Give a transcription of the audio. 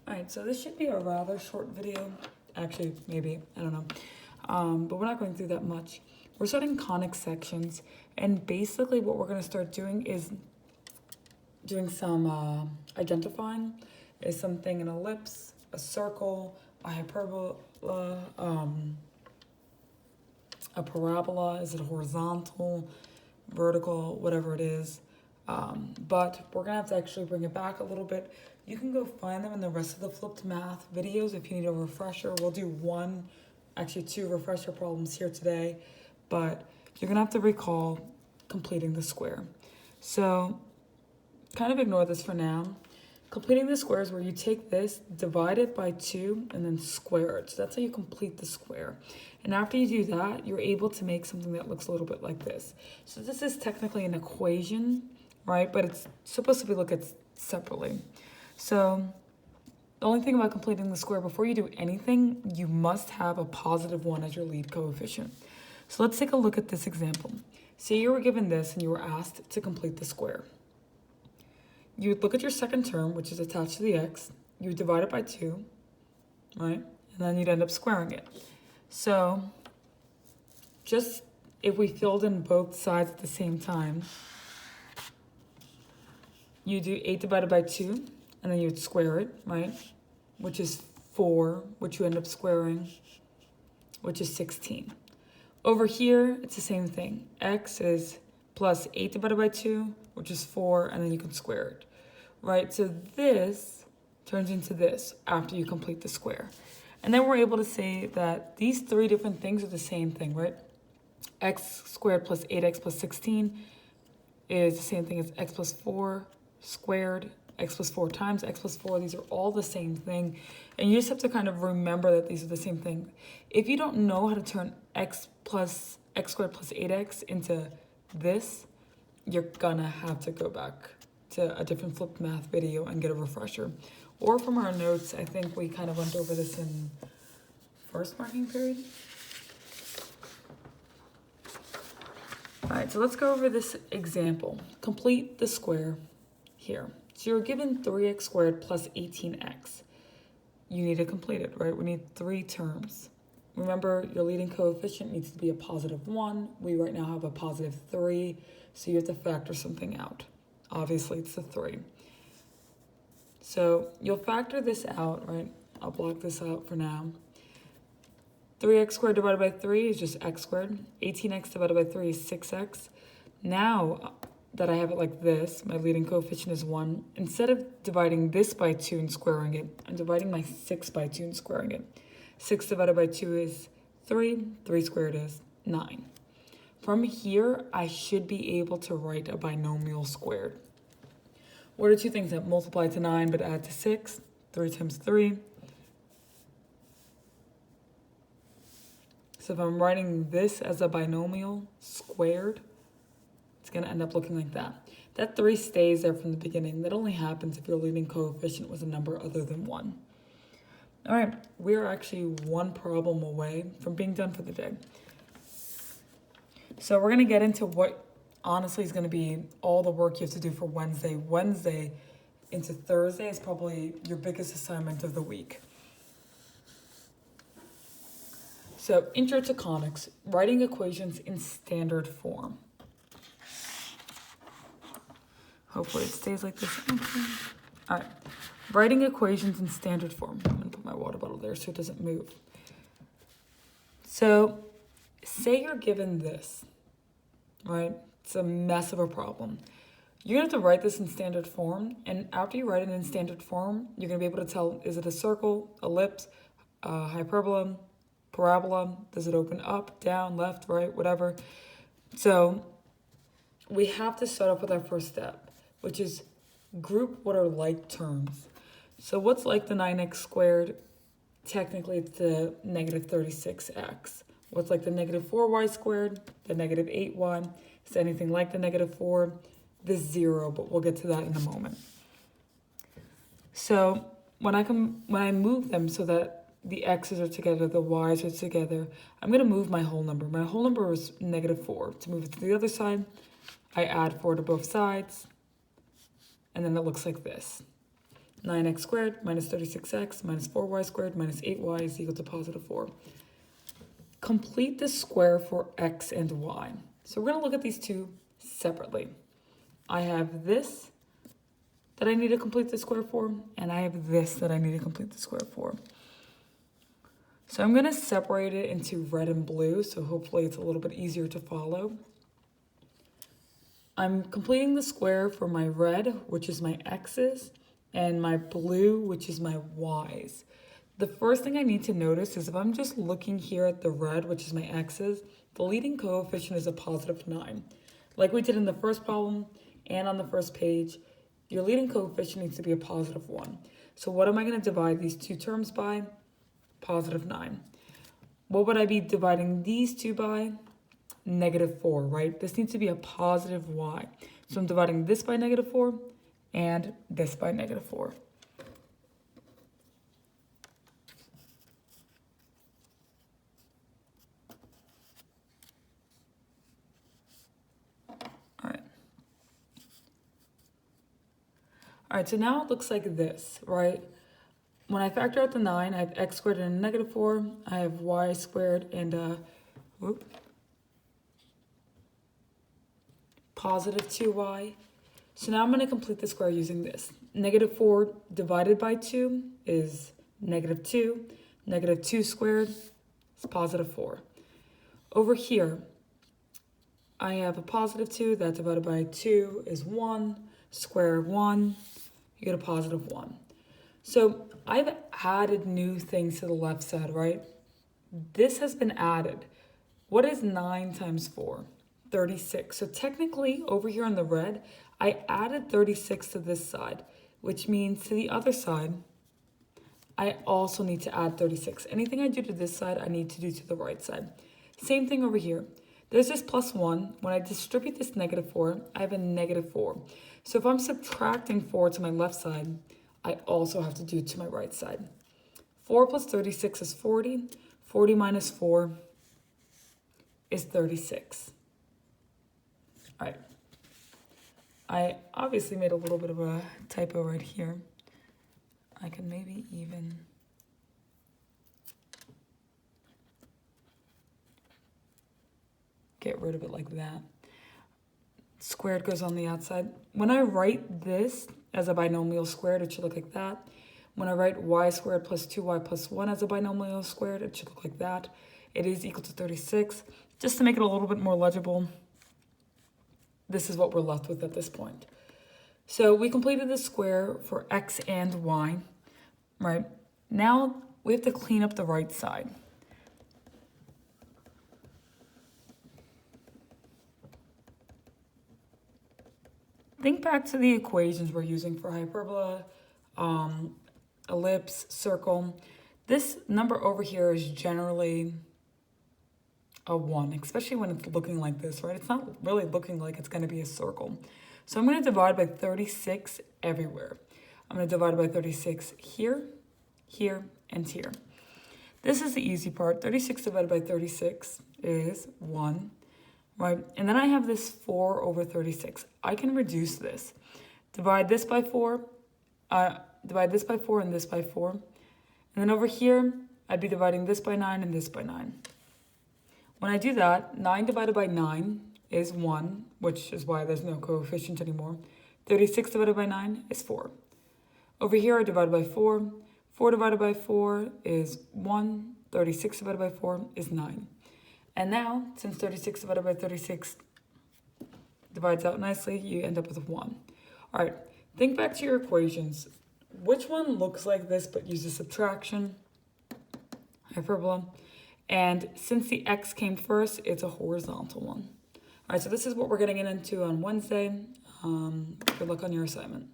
Alright, so this should be a rather short video. Actually, maybe, I don't know. But we're not going through that much. We're starting conic sections, and basically what we're going to start doing is doing some identifying. Is something an ellipse, a circle, a hyperbola, a parabola? Is it horizontal, vertical, whatever it is? But we're gonna have to actually bring it back a little bit. You can go find them in the rest of the flipped math videos if you need a refresher. We'll do two refresher problems here today, but you're gonna have to recall completing the square. So kind of ignore this for now. Completing the square is where you take this, divide it by 2, and then square it. So that's how you complete the square. And after you do that, you're able to make something that looks a little bit like this. So this is technically an equation, right? But it's supposed to be looked at separately. So the only thing about completing the square, before you do anything, you must have a positive 1 as your lead coefficient. So let's take a look at this example. Say you were given this and you were asked to complete the square. You would look at your second term, which is attached to the x. You would divide it by 2, right? And then you'd end up squaring it. So just if we filled in both sides at the same time, you do 8 divided by 2, and then you would square it, right? Which is 4, which you end up squaring, which is 16. Over here, it's the same thing. X is plus 8 divided by 2, which is 4, and then you can square it, right? So this turns into this after you complete the square. And then we're able to say that these 3 different things are the same thing, right? X squared plus 8x plus 16 is the same thing as x plus 4 squared, x plus 4 times x plus 4. These are all the same thing. And you just have to kind of remember that these are the same thing. If you don't know how to turn x squared plus 8x into this, you're gonna have to go back to a different flipped math video and get a refresher. Or from our notes, I think we kind of went over this in first marking period. All right, so let's go over this example. Complete the square here. So you're given 3x squared plus 18x. You need to complete it, right? We need 3 terms. Remember, your leading coefficient needs to be a positive 1. We right now have a positive 3, so you have to factor something out. Obviously, it's the 3. So you'll factor this out, right? I'll block this out for now. 3x squared divided by 3 is just x squared. 18x divided by 3 is 6x. Now that I have it like this, my leading coefficient is 1. Instead of dividing this by 2 and squaring it, I'm dividing my 6 by 2 and squaring it. 6 divided by 2 is 3. 3 squared is 9. From here, I should be able to write a binomial squared. What are 2 things that multiply to 9 but add to 6? 3 times 3. So if I'm writing this as a binomial squared, it's going to end up looking like that. That 3 stays there from the beginning. That only happens if your leading coefficient was a number other than 1. All right, we're actually 1 problem away from being done for the day. So we're going to get into what honestly is going to be all the work you have to do for Wednesday. Wednesday into Thursday is probably your biggest assignment of the week. So intro to conics, writing equations in standard form. Hopefully it stays like this. All right, writing equations in standard form. I'm gonna put my water bottle there so it doesn't move. So say you're given this, right? It's a mess of a problem. You're gonna have to write this in standard form, and after you write it in standard form, you're gonna be able to tell, is it a circle, ellipse, hyperbola, parabola? Does it open up, down, left, right, whatever? So we have to start off with our first step, which is group what are like terms. So what's like the 9x squared? Technically, it's the negative 36x. What's like the negative 4y squared? The negative 8y. Is anything like the negative 4? The 0, but we'll get to that in a moment. So when I move them so that the x's are together, the y's are together, I'm going to move my whole number. My whole number is negative 4. To move it to the other side, I add 4 to both sides, and then it looks like this. 9x squared minus 36x minus 4y squared minus 8y is equal to positive 4. Complete the square for x and y. So we're going to look at these two separately. I have this that I need to complete the square for, and I have this that I need to complete the square for. So I'm going to separate it into red and blue, so hopefully it's a little bit easier to follow. I'm completing the square for my red, which is my x's, and my blue, which is my y's. The first thing I need to notice is if I'm just looking here at the red, which is my x's, the leading coefficient is a positive 9. Like we did in the first problem and on the first page, your leading coefficient needs to be a positive 1. So what am I going to divide these two terms by? Positive 9. What would I be dividing these two by? Negative 4, right? This needs to be a positive y. So I'm dividing this by negative 4 and this by negative 4. All right, so now it looks like this, right? When I factor out the 9, I have x squared and a negative 4. I have y squared and positive 2y. So now I'm going to complete the square using this. Negative 4 divided by 2 is negative 2. Negative 2 squared is positive 4. Over here, I have a positive 2. That divided by 2 is 1. Square 1, you get a positive 1. So I've added new things to the left side, right? This has been added. What is 9 times 4? 36. So technically, over here on the red, I added 36 to this side, which means to the other side, I also need to add 36. Anything I do to this side, I need to do to the right side. Same thing over here. There's this plus 1. When I distribute this negative 4, I have a negative 4. So if I'm subtracting 4 to my left side, I also have to do it to my right side. 4 plus 36 is 40. 40 minus 4 is 36. All right. I obviously made a little bit of a typo right here. I can maybe even... get rid of it like that. Squared goes on the outside. When I write this as a binomial squared, it should look like that. When I write y squared plus 2y plus 1 as a binomial squared, it should look like that. It is equal to 36. Just to make it a little bit more legible, this is what we're left with at this point. So we completed the square for x and y, right? Now we have to clean up the right side. Think back to the equations we're using for hyperbola, ellipse, circle. This number over here is generally a 1, especially when it's looking like this, right? It's not really looking like it's going to be a circle. So I'm going to divide by 36 everywhere. I'm going to divide by 36 here, here, and here. This is the easy part. 36 divided by 36 is 1. Right, and then I have this 4 over 36. I can reduce this. Divide this by 4, divide this by 4 and this by 4. And then over here, I'd be dividing this by 9 and this by 9. When I do that, 9 divided by 9 is 1, which is why there's no coefficient anymore. 36 divided by 9 is 4. Over here, I divide by 4. 4 divided by 4 is 1. 36 divided by 4 is 9. And now, since 36 divided by 36 divides out nicely, you end up with a 1. All right, think back to your equations. Which one looks like this but uses subtraction? Hyperbola. And since the x came first, it's a horizontal one. All right, so this is what we're getting into on Wednesday. Good luck on your assignment.